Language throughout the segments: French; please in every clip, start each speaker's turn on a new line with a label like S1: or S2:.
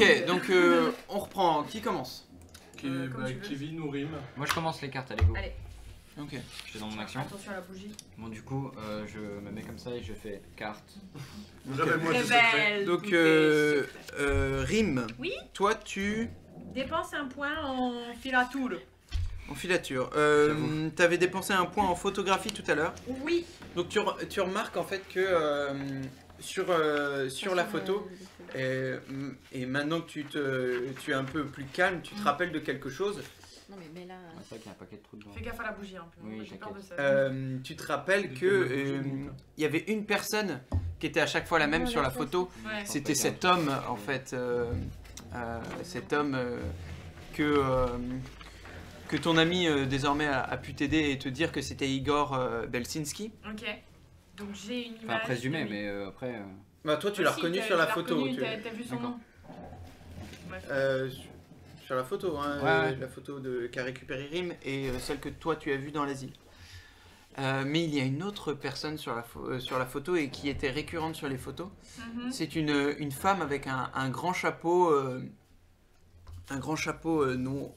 S1: Ok, donc on reprend. Qui commence?
S2: Kevin ou Rim.
S3: Moi je commence les cartes, allez go.
S4: Allez.
S1: Ok.
S3: Je fais dans mon action.
S4: Attention à la bougie.
S3: Bon du coup, je me mets comme ça et je fais carte.
S2: Rappelle-moi tes secrets.
S1: Donc Rim,
S4: Oui.
S1: toi tu...
S4: Dépense un point en filature.
S1: En filature. T'avais dépensé un point en photographie tout à l'heure.
S4: Oui.
S1: Donc tu remarques en fait que sur la photo, et maintenant que tu es un peu plus calme, tu te rappelles de quelque chose.
S5: Non mais là...
S3: C'est vrai qu'il y a un paquet de trous dedans.
S4: Fais gaffe à la bougie un peu.
S3: Oui,
S4: J'ai peur de ça.
S1: Tu te rappelles que il y avait une personne qui était à chaque fois la même sur la photo.
S4: Ouais.
S1: C'était cet homme en fait, cet homme que ton ami désormais a pu t'aider et te dire que c'était Igor Belsinski.
S4: Ok. Donc j'ai une image.
S3: Enfin présumé,
S4: de lui.
S3: mais après...
S1: Bah toi tu l'as
S4: Si,
S1: reconnu
S4: t'as-
S1: sur la
S4: tu l'as
S1: photo.
S4: reconnu,
S1: tu-
S4: T'as vu son
S3: D'accord.
S4: nom. Bref.
S1: Sur la photo, hein,
S3: Ouais.
S1: la photo qu'a récupéré Rim et celle que toi tu as vue dans l'asile. Mais il y a une autre personne sur la photo et qui était récurrente sur les photos. C'est une femme avec un grand chapeau,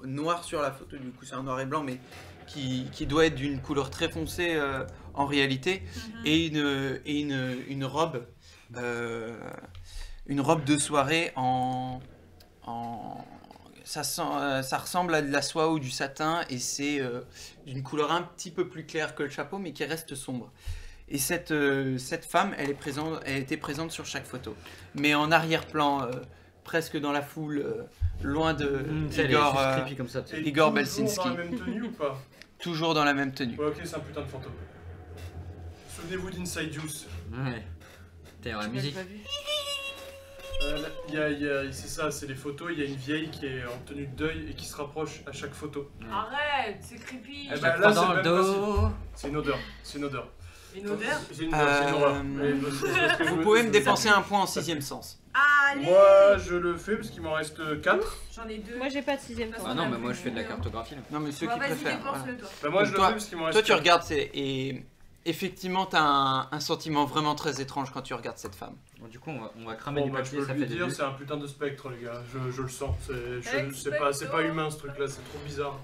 S1: noir sur la photo. Du coup, c'est un noir et blanc, mais qui doit être d'une couleur très foncée en réalité, et une robe de soirée ça ressemble à de la soie ou du satin et c'est d'une couleur un petit peu plus claire que le chapeau mais qui reste sombre. Et cette femme, elle était présente sur chaque photo. Mais en arrière-plan, presque dans la foule, loin de Igor,
S3: creepy comme ça. tu sais.
S2: Et
S1: Igor
S2: toujours
S1: Belsinski.
S2: dans la même tenue ou pas?
S1: Toujours dans la même tenue.
S2: Ouais, ok, c'est un putain de fantôme. Souvenez-vous d'Inside Juice.
S3: Ouais. T'as la musique.
S2: C'est ça, c'est les photos. Il y a une vieille qui est en tenue de deuil et qui se rapproche à chaque photo.
S4: Arrête, c'est creepy.
S2: Eh
S3: Je
S2: ben,
S3: la
S2: là,
S3: prends
S2: c'est
S3: dans
S2: le
S3: le
S2: même
S3: dos.
S2: C'est une odeur. C'est une odeur.
S4: Une odeur.
S2: C'est une odeur, c'est une horreur.
S1: Vous pouvez me dépenser un point en sixième sens.
S4: Allez.
S2: Moi, je le fais parce qu'il m'en reste 4.
S4: J'en ai deux.
S5: Moi j'ai pas de sixième sens.
S3: Ah non, mais moi je fais de la cartographie là.
S1: Non mais ceux
S4: Bon,
S1: qui
S4: vas-y,
S1: préfèrent. voilà.
S4: dépense-le toi.
S2: Bah, moi,
S1: Donc
S2: je le
S1: toi-
S2: fais parce qu'il m'en reste
S1: Toi tu
S2: 4.
S1: regardes et effectivement t'as un sentiment vraiment très étrange quand tu regardes cette femme.
S3: Bon, du coup, on va cramer
S2: Bon,
S3: du
S2: bah, je
S3: papier,
S2: peux
S3: ça
S2: lui
S3: fait des
S2: dire,
S3: bulles.
S2: c'est un putain de spectre, les gars. Je le sens. C'est
S4: Spectre.
S2: pas humain ce truc-là, c'est trop bizarre.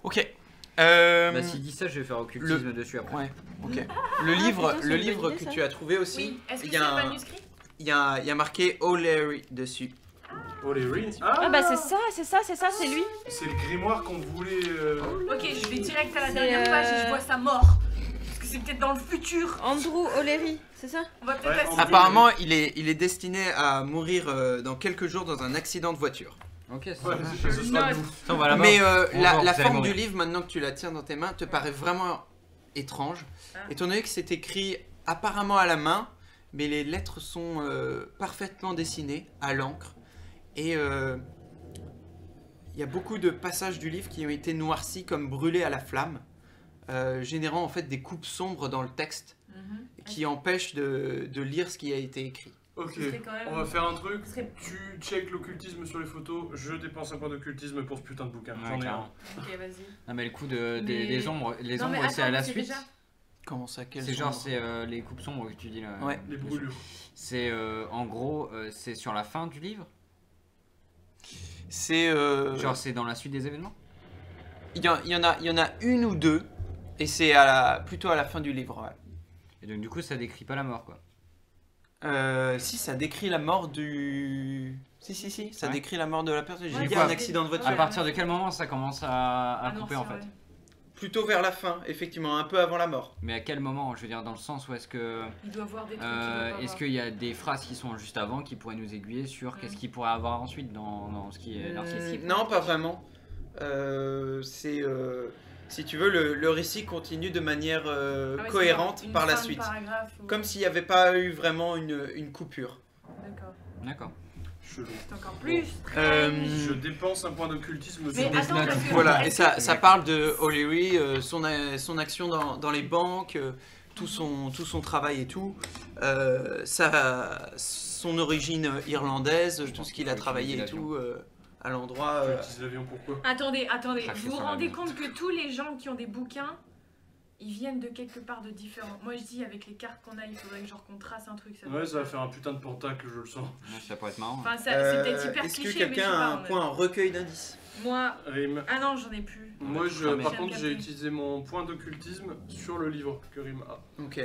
S1: Ok.
S3: Bah s'il dit ça, je vais faire occultisme dessus après.
S1: Ouais, ok. Le livre,
S5: putain, c'est
S1: le
S5: une
S1: livre
S5: bonne
S1: que
S5: idée,
S1: tu as trouvé aussi,
S4: Oui. Est-ce que
S1: il
S4: c'est
S1: y a
S4: un
S1: un-
S4: manuscrit?
S1: il y a marqué O'Leary dessus.
S2: Oh, les rings.
S5: Ah bah c'est ça, c'est lui.
S2: C'est le grimoire qu'on voulait.
S4: Ok, je vais direct à la
S5: C'est,
S4: dernière page et je vois sa mort. Parce que c'est peut-être dans le futur.
S5: Andrew O'Leary, c'est ça?
S4: On va peut-être
S2: Ouais,
S4: assister.
S1: Apparemment, il est destiné à mourir dans quelques jours dans un accident de voiture.
S3: Ok, c'est
S2: Ouais,
S3: ça.
S2: ce sera
S4: Note.
S2: nous.
S3: Ça, on va là-bas.
S1: Mais
S3: On va voir,
S1: la
S3: vous allez
S1: forme du
S3: mourir.
S1: livre, maintenant que tu la tiens dans tes mains, te paraît vraiment étrange.
S4: Ah.
S1: Étant donné que c'est écrit apparemment à la main, mais les lettres sont parfaitement dessinées à l'encre. Et il y a beaucoup de passages du livre qui ont été noircis comme brûlés à la flamme, générant en fait des coupes sombres dans le texte qui empêchent de lire ce qui a été écrit.
S2: Ok,
S4: Ce serait quand même-
S2: on va faire un truc.
S4: Ce serait-
S2: Tu check l'occultisme sur les photos, je dépense un point d'occultisme pour ce putain de bouquin.
S3: Ouais,
S2: J'en ai un.
S3: clairement.
S4: Ok, vas-y.
S3: Non mais le coup
S4: Mais-
S3: des ombres, les
S4: Non, mais
S3: ombres c'est
S4: attends,
S3: à la
S4: mais c'est
S3: suite.
S4: déjà-
S1: Comment ça, quel
S3: C'est genre
S1: genre
S3: c'est les coupes sombres que tu dis là.
S1: Ouais.
S2: Les
S3: bien sûr.
S2: brûlures.
S3: C'est en gros c'est sur la fin du livre.
S1: C'est
S3: Genre c'est dans la suite des événements.
S1: il y en a une ou deux, et c'est plutôt à la fin du livre. Ouais.
S3: Et donc du coup ça décrit pas la mort quoi.
S1: Si, ça décrit la mort du... Si, ça
S3: Ouais.
S1: décrit la mort de la personne. J'ai
S4: Ouais,
S1: dit
S3: quoi
S1: un accident de voiture.
S3: À partir de quel moment ça commence à
S4: Ah non,
S3: couper
S4: c'est
S3: en fait?
S4: vrai.
S1: Plutôt vers la fin, effectivement, un peu avant la mort.
S3: Mais à quel moment? Je veux dire dans le sens où est-ce que
S4: Il doit voir des trucs. qu'il doit pas
S3: est-ce
S4: voir.
S3: qu'il y a des phrases qui sont juste avant qui pourraient nous aiguiller sur qu'est-ce qu'il pourrait avoir ensuite dans ce qui est narcissique?
S1: Non, pas vraiment. Si tu veux, le récit continue de manière
S4: Ah ouais, c'est
S1: cohérente
S4: genre une
S1: par la
S4: fin de
S1: suite.
S4: paragraphe ou-
S1: Comme s'il n'y avait pas eu vraiment une coupure.
S4: D'accord.
S3: D'accord.
S2: Chelou.
S4: C'est encore plus.
S2: Je dépense un point d'occultisme
S4: Mais
S2: sur
S3: des
S4: attends,
S3: notes.
S4: parce que-
S1: Voilà, et
S4: est-ce
S1: ça,
S4: que-
S1: ça parle de O'Leary, son action dans les banques, tout son travail et tout, son origine irlandaise, tout ce qu'il a travaillé et tout à l'endroit.
S2: J'utilise l'avion pourquoi?
S4: Attendez,
S3: Cracher
S4: vous vous
S3: sur
S4: rendez
S3: l'avion.
S4: compte que tous les gens qui ont des bouquins ils viennent de quelque part de différent. Moi je dis avec les cartes qu'on a, il faudrait que genre qu'on trace un truc.
S2: Ouais, ça va faire un putain de pentacle, je le sens.
S3: Ouais, ça pourrait être marrant.
S4: Enfin, c'est peut-être hyper
S1: Est-ce
S4: cliché,
S1: que
S4: mais je sais
S1: quelqu'un
S4: pas,
S1: a
S4: en
S1: un
S4: vrai.
S1: point recueil d'indices?
S4: Moi,
S2: Rim.
S4: ah non, j'en ai plus.
S2: Moi,
S3: cramé.
S2: par
S4: J'ai
S2: contre,
S4: un
S2: j'ai
S4: café.
S2: utilisé mon point d'occultisme sur le livre que Rim a.
S1: Ok.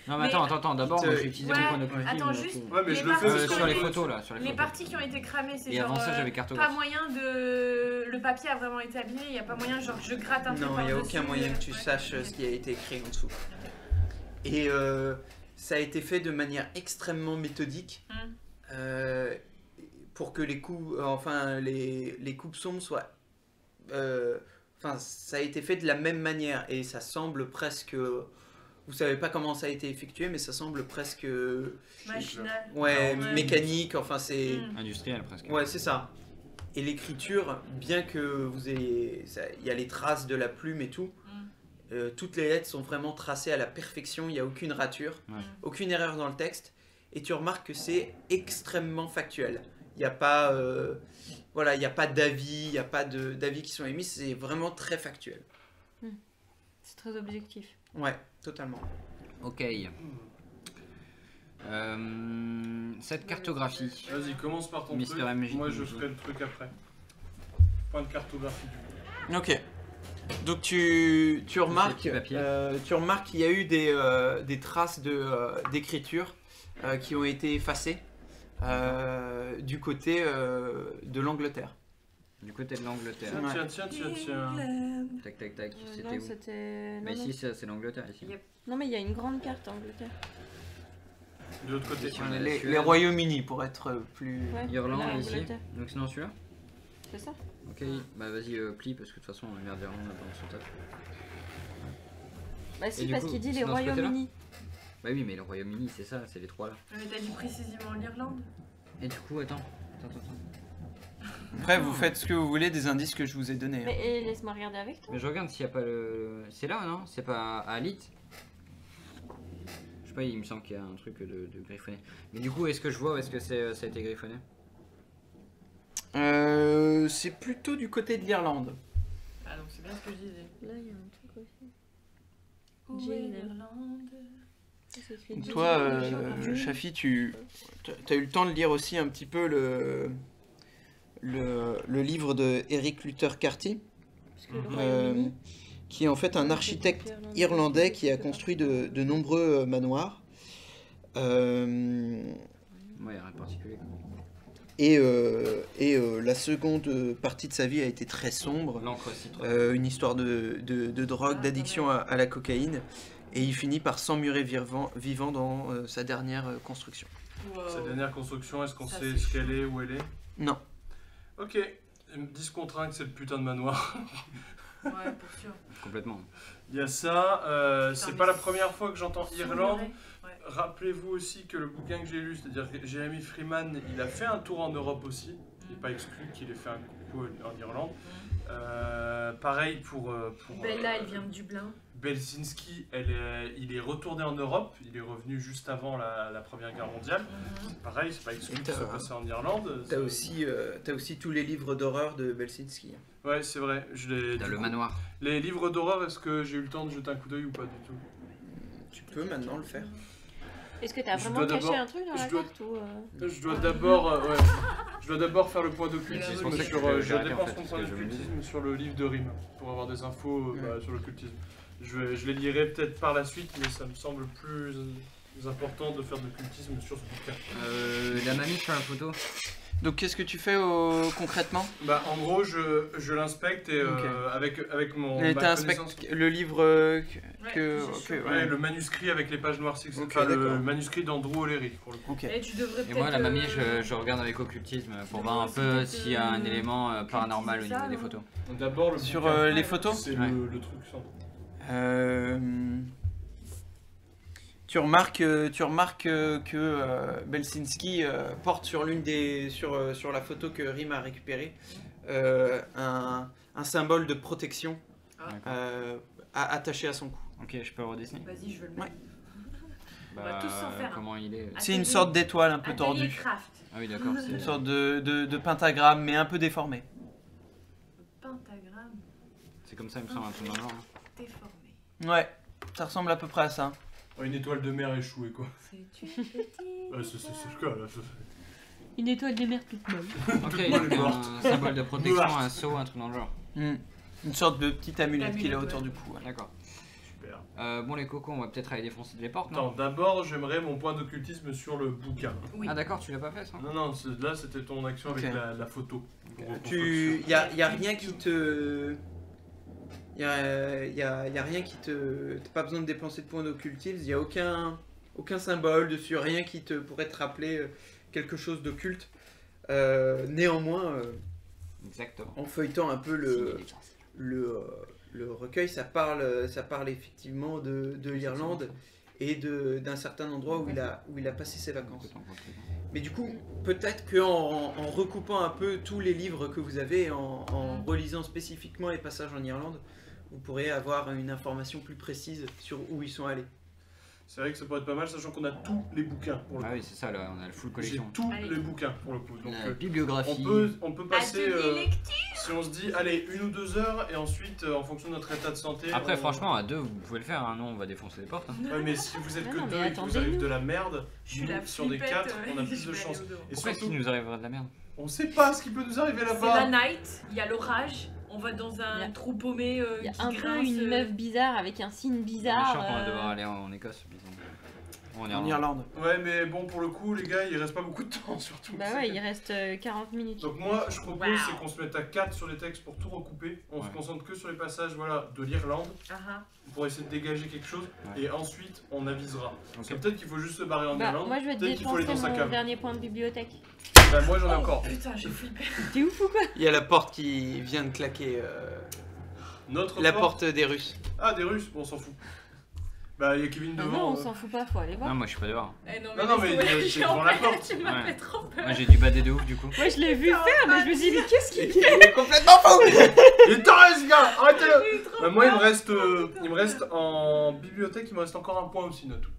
S3: Non, mais
S4: Mais-
S3: attends, d'abord, moi j'ai utilisé
S4: Ouais,
S3: mon point d'occultisme.
S4: attends,
S3: donc,
S4: juste-
S2: Ouais, mais
S4: Les
S2: je le fais
S4: parties
S2: parce
S4: qui
S2: que
S3: sur les
S4: ont été-
S3: photos là, sur les
S4: Les
S3: photos.
S4: parties qui ont été cramées, c'est
S3: Et
S4: genre
S3: avant ça, j'avais
S4: pas
S3: cartographie.
S4: moyen de... Le papier a vraiment été abîmé, il n'y a pas moyen genre que je gratte un peu
S1: Non, il n'y a
S4: par-dessus,
S1: aucun moyen que tu
S4: ouais.
S1: saches ce qui a été écrit en dessous. Et ça a été fait de manière extrêmement méthodique pour que les coups, les coupes sombres soient. Ça a été fait de la même manière et ça semble presque. Vous savez pas comment ça a été effectué, mais ça semble presque.
S4: Machinal.
S1: Ouais,
S4: Ouais.
S1: mécanique. Enfin, c'est.
S3: Industriel presque.
S1: Ouais, c'est ça. Et l'écriture, bien que vous ayez, il y a les traces de la plume et tout, toutes les lettres sont vraiment tracées à la perfection. Il n'y a aucune rature,
S3: Ouais.
S1: aucune erreur dans le texte. Et tu remarques que c'est extrêmement factuel. Il n'y a pas, voilà, il n'y a pas d'avis, il n'y a pas d'avis qui sont émis. C'est vraiment très factuel.
S5: C'est très objectif.
S1: Ouais, totalement.
S3: Ok. Cette cartographie.
S2: Vas-y, commence par ton
S3: Mister
S2: truc.
S3: MJ.
S2: Moi, je ferai le truc après. Point de cartographie du coup.
S1: Ok. Donc tu remarques,
S3: petits papiers.
S1: tu remarques qu'il y a eu des traces d'écriture qui ont été effacées du côté de l'Angleterre.
S3: Du côté de l'Angleterre.
S1: Ouais.
S2: Tiens.
S3: Tac, tac, tac. C'était
S5: Non,
S3: où
S5: c'était.
S3: Mais
S5: non,
S3: si, c'est l'Angleterre ici.
S4: Yep.
S5: non, mais il y a une grande carte Angleterre.
S2: De l'autre côté.
S3: Ici, on a la
S1: Les
S3: Suède,
S1: Royaumes-Unis pour être plus...
S5: Ouais,
S3: Irlande
S5: là,
S3: ici.
S5: Angleterre.
S3: Donc sinon celui-là.
S5: C'est ça.
S3: Ok, bah vas-y, plie parce que de toute façon, on merde d'Irlande là-dedans, on s'en tape.
S5: Bah
S3: Et
S5: si,
S3: du
S5: parce
S3: coup,
S5: qu'il dit
S3: c'est
S5: les
S3: dans ce côté-là
S5: Royaumes-Unis.
S3: Bah oui, mais le Royaume-Uni, c'est ça, c'est les trois là.
S4: Mais t'as dit précisément l'Irlande.
S3: Et du coup, attends.
S1: Après, vous faites ce que vous voulez des indices que je vous ai donnés.
S5: Mais et laisse-moi regarder avec toi.
S3: Mais je regarde s'il n'y a pas le. C'est là, non? C'est pas à Alit? Je sais pas, il me semble qu'il y a un truc de griffonné. Mais du coup, est-ce que je vois ou est-ce que ça a été griffonné?
S1: C'est plutôt du côté de l'Irlande.
S4: Ah donc c'est bien ce que je disais.
S5: Là, il y a un truc aussi.
S4: Où
S5: Jane.
S4: est l'Irlande?
S5: C'est écrit
S1: Donc
S5: Jane.
S1: toi,
S5: Jane.
S1: Shafi, tu as eu le temps de lire aussi un petit peu le livre de Eric Luther Carty,
S5: Parce que le Royaume-Uni,
S1: qui est en fait un architecte irlandais qui a construit de nombreux manoirs.
S3: Ouais, rien de particulier.
S1: Et la seconde partie de sa vie a été très sombre.
S3: L'encre citron.
S1: Une histoire de drogue, d'addiction à la cocaïne. Et il finit par s'emmurer vivant dans sa dernière construction.
S2: Sa dernière construction, est-ce qu'on
S4: Ça,
S2: sait
S4: c'est
S2: ce qu'elle est, où elle est?
S1: Non.
S2: Ok. 10 contre 1 que c'est le putain de manoir.
S4: Ouais, pour sûr.
S3: Complètement.
S2: Il y a ça. C'est
S4: mais
S2: pas la première fois que j'entends Irlande.
S4: Ouais.
S2: Rappelez-vous aussi que le bouquin que j'ai lu, c'est-à-dire que Jeremy Freeman, il a fait un tour en Europe aussi. Il n'est pas exclu qu'il ait fait un coup en Irlande. Pareil pour
S4: Bella, elle vient de Dublin.
S2: Belsinski, il est retourné en Europe. Il est revenu juste avant la Première Guerre mondiale. Pareil, c'est pas exclu
S1: Et
S2: qu'il soit passé en Irlande.
S1: T'as aussi tous les livres d'horreur de Belsinski.
S2: Ouais, c'est vrai.
S3: T'as le manoir.
S2: Les livres d'horreur, est-ce que j'ai eu le temps de jeter un coup d'œil ou pas du tout?
S1: Tu peux maintenant le faire.
S5: Est-ce que t'as
S2: Je
S5: vraiment
S2: dois
S5: caché
S2: d'abord-
S5: un truc dans la
S2: je dois-
S5: carte ou
S2: Je dois d'abord faire le point
S3: C'est
S2: d'occultisme
S3: pour ça que
S2: sur.
S3: j'ai
S2: Je
S3: arrêté, en
S2: dépense
S3: fait,
S2: mon
S3: parce
S2: point
S3: que je me
S2: d'occultisme sur le livre de Rim pour avoir des infos
S1: Ouais.
S2: sur l'occultisme. Je les lirai peut-être par la suite, mais ça me semble plus important de faire de l'occultisme sur ce bouquin.
S3: La mamie sur la photo.
S1: Donc qu'est-ce que tu fais concrètement?
S2: Bah, en gros, je l'inspecte et
S1: Ok.
S2: avec mon.
S1: Et
S2: ma
S1: t'inspectes
S2: connaissance-
S1: le livre que...
S2: Ouais, le manuscrit avec les pages noircies,
S1: Ok,
S2: enfin, le
S1: d'accord.
S2: manuscrit d'Andrew O'Leary pour le coup.
S1: Ok.
S4: Et tu devrais
S3: Et
S4: peut-être.
S3: moi, la mamie, je regarde avec occultisme pour voir un peu s'il y a un élément paranormal au
S4: ça,
S3: niveau des
S4: non
S3: photos.
S2: D'abord, le
S1: Sur
S2: bouquin,
S1: les photos,
S2: c'est
S3: Ouais.
S2: le truc sans.
S1: tu remarques que Belsinski porte sur sur la photo que Rim a récupérée un symbole de protection attaché à son cou.
S3: Ok, je peux le redessiner.
S4: Vas-y, je veux le mettre.
S3: Bah,
S4: va tous s'en faire un.
S3: comment il est?
S1: C'est une sorte d'étoile un peu
S4: Atelier
S1: tordue,
S4: craft.
S3: Ah oui, d'accord.
S1: une
S3: C'est
S1: sorte de pentagramme mais un peu déformé.
S4: Pentagramme
S3: c'est comme ça, il me semble, un peu dans le genre.
S4: déformé.
S1: Ouais. Ça ressemble à peu près à ça.
S2: Une étoile de mer échouée, quoi.
S4: C'est une petite.
S2: C'est le cas, là.
S5: Une étoile de mer toute molle.
S3: Ok,
S2: Tout le monde est
S3: donc
S2: morte.
S3: un symbole de protection,
S2: Morte.
S3: un seau, un truc dans le genre.
S1: Une sorte de petite amulette qu'il a
S4: Amulette,
S1: autour
S4: ouais.
S1: du cou. ouais.
S3: D'accord.
S2: Super.
S3: Bon, les cocos, on va peut-être aller défoncer les portes, non?
S2: Attends, d'abord, j'aimerais mon point d'occultisme sur le bouquin.
S4: Oui.
S3: Ah, d'accord, tu l'as pas fait ça?
S2: Non, là, c'était ton action
S1: Ok.
S2: avec la photo.
S1: Y a rien qui te... Y a rien qui te... T'as pas besoin de dépenser de points d'occultisme, y a aucun symbole dessus, rien qui te pourrait te rappeler quelque chose d'occulte. Néanmoins,
S3: Exactement.
S1: en feuilletant un peu le recueil, ça parle effectivement de l'Irlande et d'un certain endroit où il a passé ses vacances. Mais du coup, peut-être qu'en recoupant un peu tous les livres que vous avez, en relisant spécifiquement les passages en Irlande, vous pourrez avoir une information plus précise sur où ils sont allés.
S2: C'est vrai que ça pourrait être pas mal, sachant qu'on a tous les bouquins pour le
S3: Ah
S2: coup.
S3: oui, c'est ça, là, on a le full
S2: J'ai
S3: collection.
S2: tous
S4: Allez.
S2: les bouquins pour le coup. Donc
S3: La bibliographie.
S2: on peut passer,
S4: Atelier lecture.
S2: si on se dit, allez, 1 ou 2 heures, et ensuite, en fonction de notre état de santé.
S3: Après,
S2: on-
S3: franchement, à deux, vous pouvez le faire, hein. Nous, on va défoncer les portes. Hein.
S2: Ouais, mais si vous êtes
S5: Ah
S2: que
S5: non, mais
S2: 2 et que vous
S5: attendez-nous.
S2: arrive de la merde,
S4: Je suis
S2: nous,
S4: la
S2: sur des
S4: flippette,
S2: 4, on a
S4: je
S2: plus de
S4: vais
S2: chance.
S4: aller au dehors.
S2: Et
S3: Pourquoi
S2: surtout,
S3: qu'il nous arriverait de la merde?
S2: on sait pas ce qui peut nous arriver
S4: C'est
S2: là-bas.
S4: la night, il y a l'orage, on va dans
S5: Il y
S4: un
S5: a-
S4: trou paumé
S5: Il y a
S4: qui
S5: un peu
S4: grince,
S5: une meuf bizarre avec un signe
S3: Je suis
S5: bizarre.
S3: sûr qu'on va devoir aller en Écosse, disons. Ou en
S1: En
S3: Irlande.
S1: Irlande.
S2: Ouais, mais bon, pour le coup, les gars, il reste pas beaucoup de temps surtout.
S5: Bah ouais, il reste 40 minutes.
S2: Donc moi, je propose
S4: Wow.
S2: c'est qu'on se mette à 4 sur les textes pour tout recouper. On se
S3: Ouais.
S2: concentre que sur les passages voilà, de l'Irlande
S4: Ah ah.
S2: pour essayer de dégager quelque chose.
S3: Ouais.
S2: Et ensuite, on avisera. Parce que
S3: Ok.
S2: peut-être qu'il faut juste se barrer en
S5: Bah,
S2: Irlande.
S5: moi je vais te
S2: peut-être qu'il faut aller
S5: dépenser
S2: dans sa
S5: mon
S2: cave.
S5: dernier point de bibliothèque.
S2: Bah, moi, j'en ai
S4: Oh,
S2: encore.
S4: putain, j'ai flippé.
S5: T'es ouf ou quoi?
S1: Il y a la porte qui vient de claquer.
S2: Notre
S1: La porte des Russes.
S2: Ah, des Russes, bon, on s'en fout. Bah, il y a Kevin
S5: Ah
S2: devant.
S5: non, on s'en fout pas, faut aller voir.
S3: Non, moi, je suis pas dehors.
S4: Eh non,
S2: Non, mais
S4: laisse-moi,
S2: t'es
S4: je suis
S2: devant
S4: en
S2: la
S4: paix,
S2: porte.
S4: Tu m'as
S3: Ouais.
S4: fait trop peur.
S3: Moi, j'ai dû bader de ouf, du coup.
S5: Moi je l'ai vu faire, mais je me suis dit, qu'est-ce qu'il fait?
S1: Il est complètement fou.
S2: Il est taré, ce gars. Arrêtez-le.
S4: J'ai eu trop
S2: Bah, moi, il
S4: peur.
S2: me reste en bibliothèque, il me reste encore un point aussi, Natou.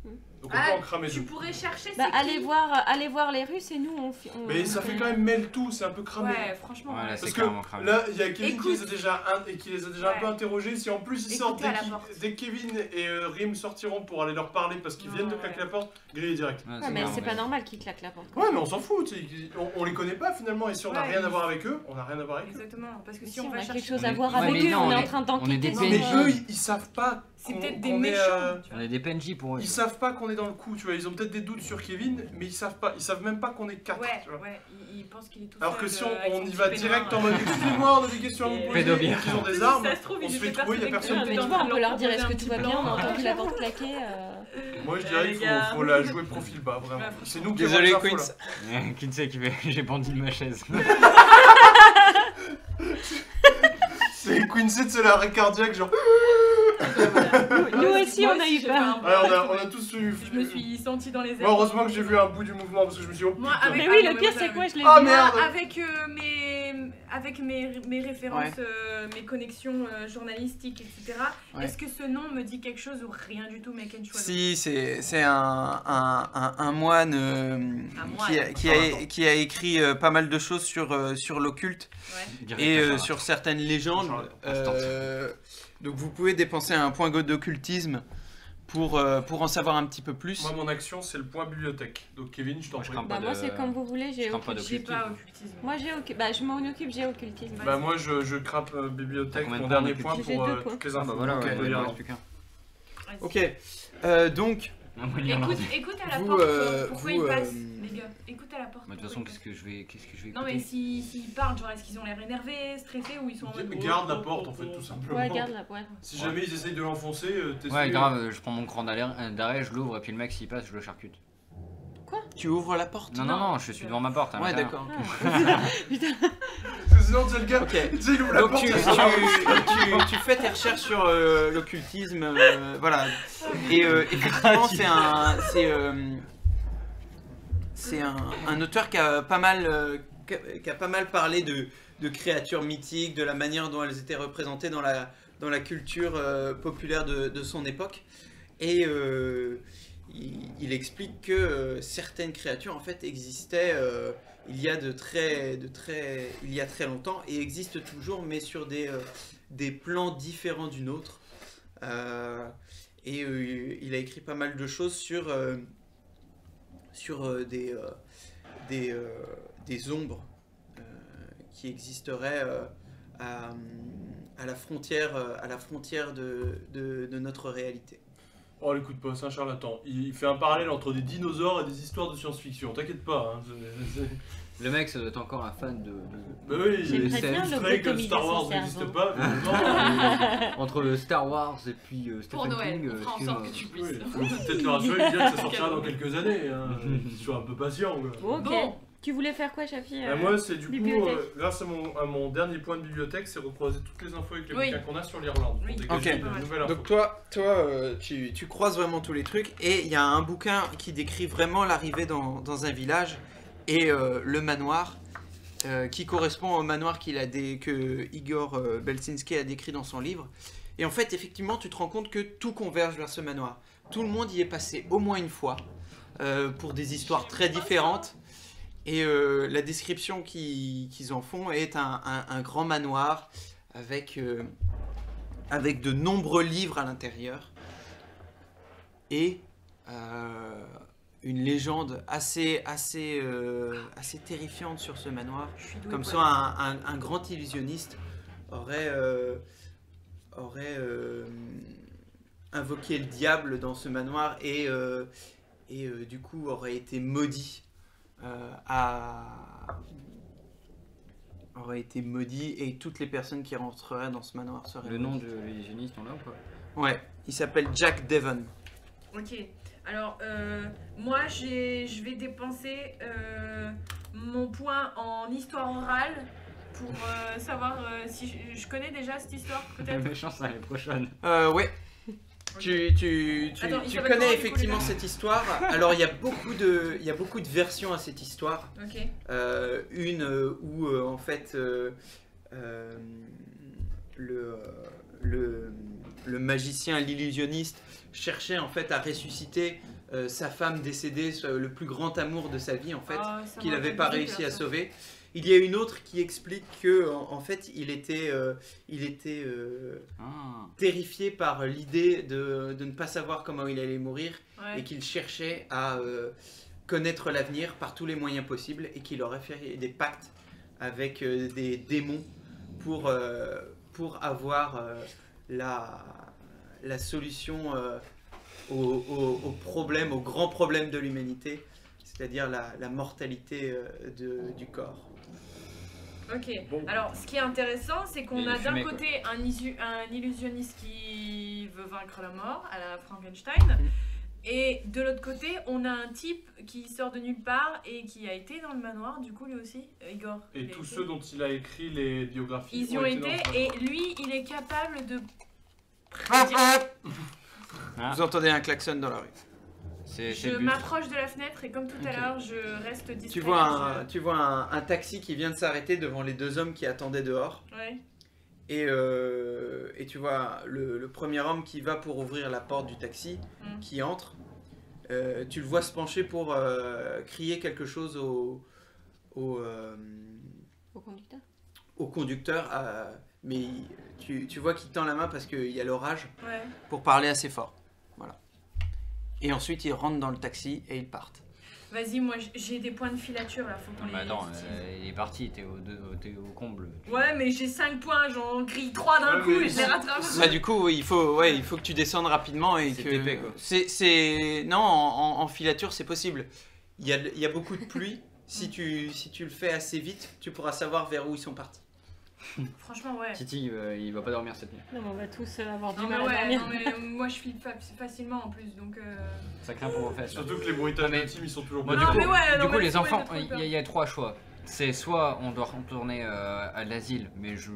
S2: Donc on
S4: Ah,
S2: peut en cramer
S4: Tu
S2: 2.
S4: pourrais chercher
S5: Bah
S4: c'est qui
S5: allez voir les Russes et nous on
S2: Mais ça fait quand même mêle tout, c'est un peu cramé.
S4: Ouais, franchement.
S3: Ouais, là,
S4: ouais.
S3: c'est
S2: Parce que
S3: carrément cramé.
S2: là, il y a Kevin
S4: Écoute.
S2: qui les a déjà, un peu
S4: Ouais.
S2: interrogés. Si en plus ils sortent
S4: Écoutez à la porte.
S2: dès que Kevin et Rim sortiront pour aller leur parler parce qu'ils
S4: Ouais,
S2: viennent de
S4: ouais.
S2: claquer la porte, grillé direct.
S3: Ouais,
S5: Ouais, mais
S3: carrément
S5: c'est pas
S3: grave.
S5: normal qu'ils claquent la porte.
S2: Ouais, mais on s'en fout, tu sais, on les connaît pas finalement. Et si on n'a
S4: Ouais,
S2: rien à
S4: ils-
S2: voir avec eux, on n'a rien à voir avec eux.
S4: Exactement, parce que
S5: Mais
S4: si on va
S5: a
S4: chercher.
S5: quelque chose
S3: On
S5: à
S3: est-
S5: voir
S3: ouais,
S5: avec
S3: mais
S5: eux,
S3: non,
S5: on est
S3: on
S5: en
S3: est-
S5: train
S3: on est
S5: d'enquêter
S3: des
S5: sur...
S2: Mais
S3: PNJ.
S2: eux, ils savent pas.
S4: C'est
S2: qu'on-
S4: peut-être des
S2: qu'on est,
S4: méchants. tu
S3: On
S4: vois.
S3: est des PNJ pour eux.
S2: Ils
S3: quoi.
S2: savent pas qu'on est dans le coup, tu vois. Ils ont peut-être des doutes sur Kevin, mais ils savent pas. Ils savent même pas qu'on est 4.
S4: Ouais,
S2: tu vois.
S4: ouais, il pense qu'il est tout
S2: Alors
S4: seul.
S2: que si
S4: avec
S2: on
S4: son
S2: y
S4: petit
S2: va
S4: pédard,
S2: direct en mode excusez-moi, on a des questions à vous
S4: Et-
S2: poser,
S3: Pédobien.
S2: et qu'ils ont des
S4: Si
S2: armes,
S4: ça se trouve,
S2: on
S4: ils
S2: se
S4: étaient
S2: fait trouver, il y a
S4: persuadés
S2: personne
S5: Ouais,
S4: que
S5: mais
S2: qui
S5: tu
S4: t'étais
S5: vois,
S4: en
S5: on
S4: train
S5: peut
S4: de
S5: leur dire est-ce que
S4: proposer
S5: tout va
S4: un
S5: bien, on a
S4: petit
S5: entendu
S4: plan.
S5: la porte claquer.
S2: Moi je dirais
S4: les
S2: qu'il
S4: gars.
S2: faut la jouer profil bas, vraiment.
S4: Ouais,
S2: C'est nous qui
S1: Désolé,
S2: avons les infos,
S1: Queens.
S3: Qui sait qui fait j'ai bandit de ma chaise.
S2: là. C'est Quincy, c'est l'arrêt cardiaque, genre.
S5: Nous aussi
S4: Moi
S5: on a
S4: aussi,
S5: eu
S4: j'ai
S5: peur.
S4: fait un
S2: Ouais,
S4: bras.
S2: on a tous eu.
S4: Je me suis sentie dans les airs.
S2: Moi, heureusement que j'ai vu un bout du mouvement parce que je me suis dit, oh
S4: Moi,
S2: putain.
S4: avec-
S5: Mais oui,
S4: Ah,
S5: le
S4: non,
S5: pire
S4: mais
S5: c'est
S4: vous
S5: quoi, je l'ai
S2: Ah,
S5: vu.
S2: merde.
S4: Avec mes références, mes connexions journalistiques, etc.
S1: Ouais.
S4: Est-ce que ce nom me dit quelque chose ou rien du tout, Make and Choiseau?
S1: Si, c'est un moine,
S4: moine.
S1: qui a écrit pas mal de choses sur l'occulte
S4: Ouais.
S1: et sur certaines légendes.
S3: Charlotte.
S1: Donc vous pouvez dépenser un point d'occultisme pour en savoir un petit peu plus.
S2: Moi, mon action, c'est le point bibliothèque. Donc, Kevin, je t'en
S3: Moi, je
S2: prie.
S3: crame
S5: Bah
S3: pas
S5: moi
S3: de-
S5: c'est comme vous voulez, j'ai
S3: je crame pas
S5: occultisme.
S4: J'ai pas occultisme.
S5: Moi bah je m'en occupe, j'ai occultisme.
S2: Bah, moi, je crappe
S3: T'as
S2: bibliothèque,
S3: combien de
S2: mon
S3: points
S2: dernier
S3: de
S2: point
S5: J'ai
S2: pour
S5: 2 points.
S2: toutes les
S3: Ah
S2: infos.
S3: bah voilà,
S2: Donc,
S3: ouais,
S2: on peut
S3: il
S2: y
S3: en
S2: aller.
S3: reste plus qu'un.
S1: Ok, donc
S3: Ah, moi, il y en a
S4: Écoute,
S3: un.
S4: écoute à la
S1: Vous,
S4: porte,
S1: vous,
S4: pourquoi ils passent, les gars. Écoute à la porte.
S3: Bah, de toute façon, qu'est-ce que je vais écouter?
S4: Non mais s'ils parlent, genre est-ce qu'ils ont l'air énervés, stressés ou ils sont en mode...
S2: Garde la porte, en fait, tout simplement.
S5: Ouais, garde la boîte.
S2: Si jamais ils essayent de l'enfoncer, t'essayes.
S3: Ouais, grave, je prends mon cran d'arrêt, je l'ouvre et puis le mec s'il passe, je le charcute.
S1: tu ouvres la porte.
S3: Non, non, non, je suis devant ma porte. à
S1: Ouais,
S3: l'intérieur.
S1: d'accord.
S2: Parce que sinon, tu sais, le gars,
S1: Ok.
S2: tu sais, il ouvre la
S1: Donc
S2: porte.
S1: tu fais tes recherches sur l'occultisme, voilà. Et effectivement, c'est un auteur qui a pas mal, qui a pas mal parlé de créatures mythiques, de la manière dont elles étaient représentées dans la culture populaire de son époque. Et il explique que certaines créatures en fait existaient il y a très longtemps et existent toujours, mais sur des plans différents d'une autre. et il a écrit pas mal de choses sur des ombres qui existeraient à la frontière de notre réalité.
S2: Oh, l'écoute pas, c'est un charlatan. Il fait un parallèle entre des dinosaures et des histoires de science-fiction. T'inquiète pas. Hein.
S3: Le mec, ça doit être encore un fan de.
S2: Bah oui,
S5: J'aimerais
S2: il
S5: bien
S2: est vrai que
S5: lobotomiser
S2: Star
S5: son
S2: Wars n'existe
S5: cerveau.
S2: pas. Mais non,
S3: Entre Star Wars et puis
S4: Pour
S3: Stephen
S4: Noël,
S3: King,
S4: on fera en sorte que tu
S2: oui,
S4: puisses.
S2: faut peut-être le rassurer et dire que ça sortira dans quelques années. Hein. Sois un peu patient. Quoi.
S5: Ok.
S4: Bon.
S5: Tu voulais faire quoi, Chafi
S2: Moi, c'est du coup,
S5: bibliothèque.
S2: grâce à mon dernier point de bibliothèque, c'est recroiser toutes les infos avec les
S4: Oui.
S2: bouquins qu'on a sur l'Irlande.
S4: Oui.
S2: Pour dégager
S1: Ok.
S2: de nouvelles infos.
S1: Donc tu croises vraiment tous les trucs et il y a un bouquin qui décrit vraiment l'arrivée dans un village et le manoir qui correspond au manoir que Igor Belsinski a décrit dans son livre. Et en fait, effectivement, tu te rends compte que tout converge vers ce manoir. Tout le monde y est passé au moins une fois pour des histoires très différentes. Et la description qu'ils en font est un grand manoir avec de nombreux livres à l'intérieur et une légende assez terrifiante sur ce manoir.
S4: Je suis douée
S1: Comme
S4: pour
S1: ça, un grand illusionniste aurait invoqué le diable dans ce manoir et du coup aurait été maudit. Aurait été maudit et toutes les personnes qui rentreraient dans ce manoir seraient
S3: Le nom
S1: maudites.
S3: de l'illusionniste, on l'a ou pas?
S1: Ouais, il s'appelle Jack Devon.
S4: Ok, alors moi je vais dépenser mon point en histoire orale pour savoir si je connais déjà cette histoire peut-être.
S3: Méchant, ça l'année prochaine.
S1: Ouais.
S4: Ok.
S1: Tu
S4: Attends, il s'appelle comment,
S1: connais
S4: du coup,
S1: effectivement
S4: le gars
S1: cette histoire. Alors il y a beaucoup de versions à cette histoire.
S4: Ok,
S1: Une où en fait le magicien, l'illusionniste cherchait en fait à ressusciter sa femme décédée, le plus grand amour de sa vie en fait,
S4: Ah, ça
S1: qu'il
S4: me
S1: n'avait
S4: rappelle
S1: pas
S4: beaucoup,
S1: réussi
S4: là,
S1: à
S4: ça.
S1: sauver. Il y a une autre qui explique que en fait il était
S3: Ah.
S1: terrifié par l'idée de ne pas savoir comment il allait mourir
S4: Ouais.
S1: et qu'il cherchait à connaître l'avenir par tous les moyens possibles et qu'il aurait fait des pactes avec des démons pour avoir la solution au problème, au grand problème de l'humanité, c'est-à-dire la mortalité du corps.
S4: Ok,
S2: Bon.
S4: alors ce qui est intéressant, c'est qu'on
S3: Et
S4: a
S3: il
S4: d'un
S3: fumait, quoi.
S4: côté un illusionniste qui veut vaincre la mort à la Frankenstein, et de l'autre côté, on a un type qui sort de nulle part et qui a été dans le manoir, du coup lui aussi, Igor.
S2: Et
S4: il a
S2: tous
S4: été.
S2: ceux dont il a écrit les biographies.
S4: Ils y ont
S2: dans
S4: été,
S2: ce
S4: et
S2: manoir.
S4: lui, il est capable de
S3: Ah.
S1: Vous entendez un klaxon dans la rue.
S3: C'est
S4: Je
S3: le but.
S4: m'approche de la fenêtre et comme tout à
S1: Ok.
S4: l'heure, je reste discret.
S1: Tu vois un taxi qui vient de s'arrêter devant les deux hommes qui attendaient dehors.
S4: Ouais.
S1: Et tu vois le premier homme qui va pour ouvrir la porte du taxi,
S4: Mm.
S1: qui entre. Tu le vois se pencher pour crier quelque chose au
S5: conducteur.
S1: conducteur. Mais tu vois qu'il tend la main parce qu'il y a l'orage
S4: Ouais.
S1: pour parler assez fort. Voilà. Et ensuite ils rentrent dans le taxi et ils partent.
S4: Vas-y, moi j'ai des points de filature là, faut qu'on
S3: Non, mais
S4: les
S3: attends,
S4: utilise.
S3: il est parti, t'es au comble.
S4: Ouais, mais j'ai 5 points, j'en grille 3 d'un
S2: Ouais,
S4: coup
S2: mais
S4: et je les rattrape.
S1: Bah, du coup, oui, il faut que tu descendes rapidement et
S3: C'est
S1: que.
S3: épais, quoi.
S1: Non, en filature, c'est possible. Il y a beaucoup de pluie. Si tu le fais assez vite, tu pourras savoir vers où ils sont partis.
S4: Franchement, ouais.
S3: Titi, il va pas dormir cette nuit.
S5: Non, mais on va tous avoir du
S4: Non mais,
S5: mal à
S4: ouais,
S5: dormir.
S4: non mais moi je file facilement en plus donc.
S3: Ça craint pour vos fesses. là.
S2: Surtout que les bruitages
S3: Non, mais-
S2: de team ils sont toujours
S3: Moi,
S2: pas
S3: du
S4: Non,
S3: coup,
S4: mais ouais, non,
S3: du coup,
S4: mais
S3: les
S4: laisse tomber,
S3: enfants,
S4: j'ai trop peur.
S3: il y a 3 choix. C'est soit on doit retourner à l'asile, mais je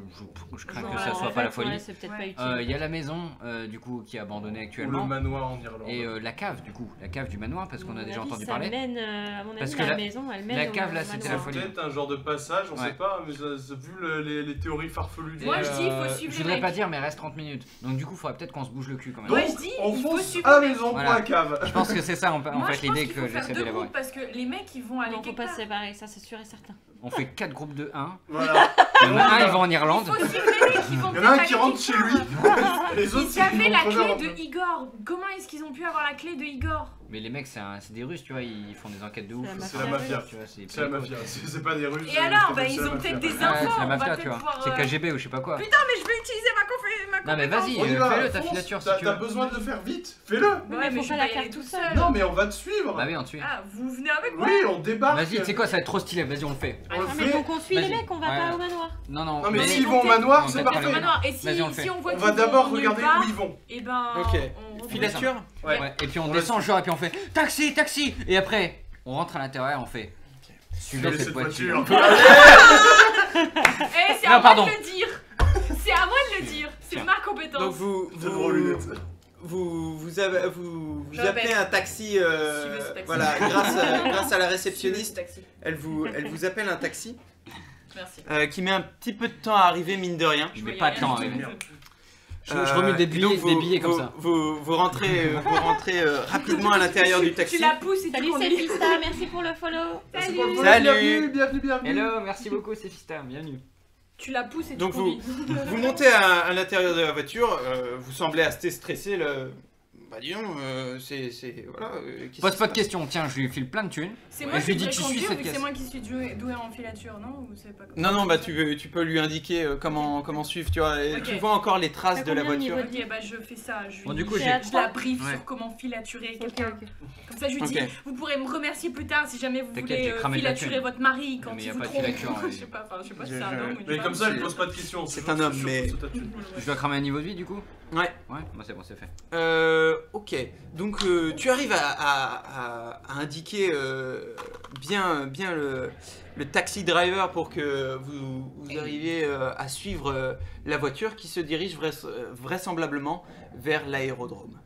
S3: crains que
S4: Ouais,
S3: ça
S4: en
S3: soit
S4: fait,
S3: pas la folie.
S5: Ouais, c'est peut-être
S4: Ouais.
S5: pas utile.
S3: Il y a la maison, du coup, qui est abandonnée
S2: Ou le
S3: actuellement.
S2: manoir en Irlande.
S3: Et la cave, du coup, la cave du manoir, parce qu'on a
S5: À mon
S3: déjà
S5: avis,
S3: entendu
S5: ça
S3: parler.
S5: Mène, à mon
S3: Parce
S5: avis,
S3: que
S5: la maison, elle mène
S3: la
S5: au
S3: cave, là, c'était
S5: manoir.
S3: la
S2: C'est
S3: folie.
S2: peut-être un genre de passage, on
S3: Ouais.
S2: sait pas, mais vu les théories farfelues du
S4: Moi,
S3: Et,
S4: je dis, il faut suivre
S3: je
S4: les
S3: voudrais pas
S4: mecs.
S3: dire, mais reste 30 minutes. Donc, du coup, il faudrait peut-être qu'on se bouge le cul quand même.
S4: Ouais, je dis,
S2: on
S4: il faut
S2: fonce
S4: suivre
S2: à la
S4: les mecs.
S2: maison pour
S3: Voilà.
S2: la cave.
S3: Je pense que c'est ça, en
S4: Moi,
S3: fait,
S4: je pense
S3: l'idée
S4: qu'il faut
S3: que
S4: faire
S3: j'essaie
S4: 2
S3: d'élaborer.
S4: groupes parce que les mecs ils vont aller
S5: Non, faut
S4: quelque
S5: pas
S4: part.
S5: se séparer, ça c'est sûr et certain.
S3: On fait 4 groupes de 1.
S2: Voilà.
S3: Il y en a un, il va en Irlande.
S4: Faut suivre les mecs qui vont
S2: Il y en a un
S4: peut-être
S2: qui
S4: aller
S2: rentre
S4: quelque
S2: chez
S4: part.
S2: lui. Les autres,
S4: Ils
S2: c'est qu'ils
S4: avaient
S2: vont
S4: la
S2: crever en
S4: clé
S2: deux.
S4: de Igor. Comment est-ce qu'ils ont pu avoir la clé de Igor?
S3: Mais les mecs, c'est des Russes, tu vois, ils font des enquêtes de ouf.
S5: C'est
S2: la mafia.
S3: Tu vois,
S2: C'est la mafia, c'est pas des Russes.
S4: Et alors,
S2: c'est
S4: bah
S2: la
S4: ils ont
S2: mafia.
S4: peut-être des
S3: Ouais,
S4: infos.
S3: c'est la
S4: On va
S3: mafia, tu
S4: peut-être
S3: vois.
S4: pouvoir.
S3: C'est KGB ou je sais pas quoi.
S4: Putain, mais je vais utiliser ma
S3: Non, mais
S4: compétence.
S3: vas-y,
S2: On y va,
S3: fais-le ta
S2: fonce.
S3: filature si
S2: T'as
S3: tu veux.
S2: t'as besoin de le faire vite, fais-le.
S4: Ouais,
S5: Mais
S4: mais
S5: faut
S4: je
S5: pas
S4: vais
S5: la
S4: y
S5: faire
S4: aller
S5: tout
S4: toute
S5: seul.
S4: seule.
S2: Non, mais on va te suivre.
S3: Bah oui, on te suit.
S4: Ah, vous venez avec moi?
S2: Oui, on débarque.
S3: Vas-y, tu sais quoi, ça va être trop stylé, vas-y, on le fait.
S2: On le
S5: Ah, mais
S2: fait.
S5: donc on suit les
S3: Vas-y.
S5: mecs, on va
S3: Ouais.
S5: pas au manoir.
S3: Non, non,
S2: Non, mais
S4: Mais
S2: s'ils
S4: ils
S2: vont au
S4: vont
S2: manoir,
S3: peut-être-
S2: c'est
S3: on va
S4: Au
S3: peut-être
S2: parfait.
S4: manoir. Et si,
S3: Vas-y, on le fait.
S4: si on voit
S2: On
S4: qu'ils
S2: va d'abord
S4: vont nulle
S2: regarder
S4: part,
S2: où ils vont.
S4: et ben
S1: Ok.
S4: on
S1: Filature.
S2: Ouais.
S3: Ouais, et puis on
S2: On
S3: descend
S2: laisse-
S3: genre et puis on fait taxi, taxi. Et après, on rentre à l'intérieur, on fait suivez
S2: Suivez
S3: cette voiture.
S4: Eh, c'est
S3: Non,
S4: à moi
S3: pardon.
S4: de le dire. C'est à moi de le dire. C'est ma compétence.
S1: Donc
S2: T'as le droit aux lunettes.
S1: vous
S4: Je
S1: appelez
S4: répète.
S1: un taxi,
S4: Suivez ce taxi.
S1: voilà, grâce à la
S4: Suivez
S1: réceptionniste,
S4: ce taxi.
S1: elle vous appelle un taxi
S4: Merci.
S1: qui met un petit peu de temps à arriver mine de rien.
S3: Je
S4: voyais
S3: mets pas de
S4: rien
S3: temps.
S4: du
S3: hein.
S4: tout.
S3: Je remue des
S1: et donc
S3: billets comme ça.
S1: Vous rentrez, rapidement à l'intérieur du taxi.
S4: Tu la pousses et tu
S5: Salut, c'est
S4: conduis.
S5: Pista, merci pour le follow.
S2: Merci pour le follow,
S1: Salut.
S2: bienvenue, bienvenue, bienvenue.
S3: Hello, merci beaucoup, c'est Fista, bienvenue.
S4: Tu la pousses et tu
S1: Donc
S4: conduis.
S1: vous montez à l'intérieur de la voiture, vous semblez assez stressé. Bah dis donc, c'est voilà. qu'est-ce
S3: Pose
S1: qui
S3: pas
S1: se
S3: de questions, tiens, je lui file plein de thunes.
S4: C'est
S3: Ouais,
S4: moi
S3: je
S4: qui
S3: lui dis,
S4: devrais
S3: tu suis
S4: conduire
S3: cette
S4: vu que
S3: caisse.
S4: c'est moi qui suis doué en filature, non? Ou c'est pas comme
S1: Non,
S4: ça
S1: non, bah tu peux lui indiquer comment suivre, tu vois. Et
S4: Ok.
S1: tu vois encore les traces
S5: T'as
S1: de la
S5: combien de
S1: voiture.
S5: niveau
S4: Ok, bah je fais ça. Je,
S3: Bon, du coup,
S5: C'est
S3: j'ai.
S5: à
S4: je
S5: trois.
S4: la briefe
S3: Ouais.
S4: sur comment filaturer
S5: Ok,
S4: quelqu'un.
S5: ok.
S4: Comme ça, je lui dis,
S1: Ok.
S4: vous pourrez me remercier plus tard si jamais vous
S3: T'inquiète,
S4: voulez
S3: j'ai cramé de la
S4: filaturer
S3: thune.
S4: votre mari quand
S3: Mais
S4: il
S3: y a
S4: vous
S3: pas de
S4: trompe.
S3: filature,
S4: Je sais pas si c'est un homme ou une
S2: Mais
S4: femme.
S2: comme ça, il pose pas de questions.
S1: C'est
S2: toujours
S1: un homme,
S2: sur
S1: mais-
S2: ta thune.
S3: Je dois cramer un niveau de vie du coup.
S1: Ouais.
S3: Ouais, bah c'est bon, c'est fait.
S1: Ok. Donc tu arrives à indiquer bien le taxi driver pour que vous arriviez à suivre la voiture qui se dirige vraisemblablement vers l'aérodrome.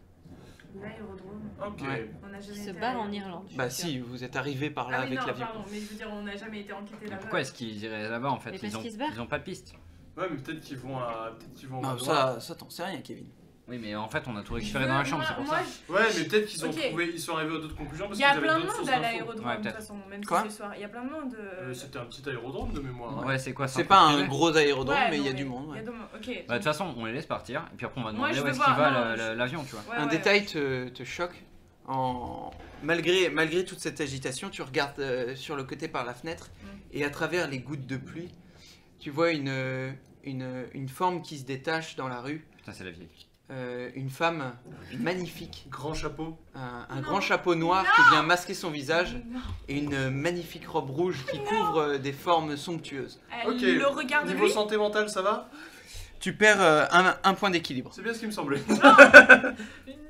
S4: L'aérodrome.
S2: Ok.
S1: Ouais.
S4: On n'a jamais
S5: Qui se
S4: été
S5: barre
S4: à
S5: en Irlande. je suis
S1: Bah
S5: sûre.
S1: si, vous êtes arrivé par là
S4: Ah oui,
S1: avec
S4: non,
S1: l'avion.
S4: pardon, mais je veux dire, on n'a jamais été enquêté
S3: Mais
S4: là-bas.
S3: pourquoi est-ce qu'ils iraient là-bas en fait
S5: Mais parce qu'ils se barrent.
S3: Ils ont pas de piste.
S2: Ouais, mais peut-être qu'ils vont à. Peut-être qu'ils vont au
S1: Non,
S2: manoir.
S1: ça t'en sais rien, Kevin.
S3: Oui, mais en fait, on a tout
S4: Je
S3: récupéré
S4: veux-
S3: dans la chambre,
S4: moi-
S3: c'est pour
S4: moi,
S3: ça.
S2: Ouais, mais peut-être qu'ils ont
S4: Ok.
S2: trouvé. Ils sont arrivés à d'autres conclusions parce
S4: Il y
S2: qu'ils
S4: a
S2: avaient
S4: plein de
S2: d'autres
S4: monde
S2: sources
S4: à
S2: d'infos.
S4: l'aérodrome
S3: Ouais,
S4: de toute
S3: peut-être.
S4: façon, même
S1: Quoi
S4: si c'est soir. Il y a plein de monde.
S2: C'était un petit aérodrome de mémoire.
S3: Ouais, c'est quoi
S1: C'est
S3: un
S1: pas
S3: truc
S1: un
S3: privé
S1: gros aérodrome,
S4: Ouais,
S1: mais il y a
S4: non,
S1: du
S4: mais
S1: monde.
S4: il y
S1: Ouais.
S4: a du monde. Ok.
S3: Bah, de toute façon, on les laisse partir, et puis après, on va
S4: Moi,
S3: demander
S4: je
S3: où
S4: veux
S3: est-ce qu'il
S4: voir-
S3: va
S4: non, je-
S3: l'avion, tu vois.
S4: Ouais,
S1: Un
S4: ouais.
S1: détail te choque. Malgré toute cette agitation, tu regardes sur le côté par la fenêtre et à travers les gouttes de pluie, tu vois une forme qui se détache dans la rue.
S3: Putain, c'est la vieille.
S1: Une femme magnifique,
S2: Grand chapeau.
S1: un grand chapeau noir qui vient masquer son visage et une magnifique robe rouge qui couvre des formes somptueuses.
S4: Elle
S2: Ok.
S4: le regarde
S2: Niveau
S4: lui.
S2: santé mentale, ça va?
S1: Tu perds un point d'équilibre.
S2: C'est bien ce qui me semblait.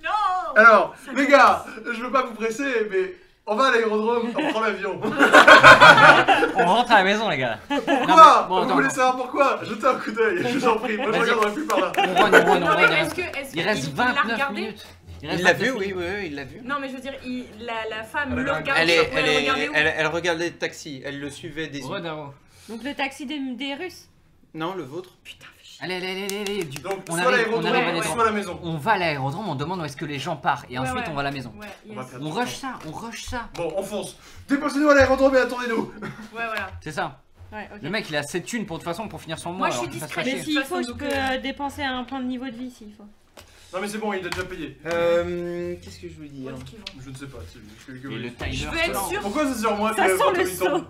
S4: Non.
S2: Alors, les gars, je veux pas vous presser, mais on va à l'aérodrome, on prend l'avion.
S3: On rentre à la maison, les gars.
S2: Pourquoi?
S3: bon,
S2: Vous
S3: attends,
S2: voulez
S3: attends.
S2: savoir pourquoi? Jetez un coup d'œil, je vous en prie. Moi, je
S3: Vas-y.
S2: regarderai plus par là.
S3: On run, on run,
S4: Non,
S3: on
S4: mais
S3: run.
S4: est-ce
S3: Il reste
S4: qu'il l'a
S3: 29
S4: regardé?
S3: minutes.
S1: Il
S3: reste
S1: l'a
S3: 29
S1: vu,
S3: minutes.
S1: il l'a vu.
S4: Non, mais je veux dire, la femme
S2: Elle
S4: le
S2: a-
S4: regardait.
S1: Elle
S4: regardait où
S1: regardait le taxi, elle le suivait des yeux.
S3: Redaro.
S5: Donc le taxi des Russes.
S1: Non, le vôtre.
S4: Putain, fais chier.
S3: Allez.
S2: Donc,
S3: on
S2: soit
S3: arrive à
S2: l'aérodrome,
S3: l'aérodrome.
S2: soit la maison.
S3: On va à l'aérodrome, on demande où est-ce que les gens partent, et
S4: Ouais,
S3: ensuite
S4: ouais.
S3: on va à la maison.
S4: Ouais,
S2: On va
S4: yes.
S2: perdre
S3: On
S2: du
S3: rush
S2: temps.
S3: ça, on rush ça.
S2: Bon, on fonce. Déposez-nous à l'aérodrome et attendez-nous.
S4: Ouais, voilà.
S3: C'est ça.
S5: Ouais, ok.
S3: Le mec, il a 7 thunes pour de toute façon pour finir son mois.
S4: Moi, je suis
S3: alors qu'il fasse
S4: discrète.
S3: pas
S5: Mais
S3: chier.
S5: s'il
S4: De toute
S5: faut, je
S4: façon,
S5: peux
S4: donc,
S5: dépenser un point de niveau de vie s'il faut.
S2: Non, mais c'est bon, il a déjà payé.
S1: Qu'est-ce que je veux
S4: Où
S1: dire
S4: est-ce qu'ils vont?
S2: Je ne sais pas.
S3: Et le timer.
S4: Je veux être
S3: se
S4: sûre.
S2: Pourquoi c'est sur moi
S5: Ça
S2: que
S5: sent
S2: votre
S5: le
S2: vie tombe?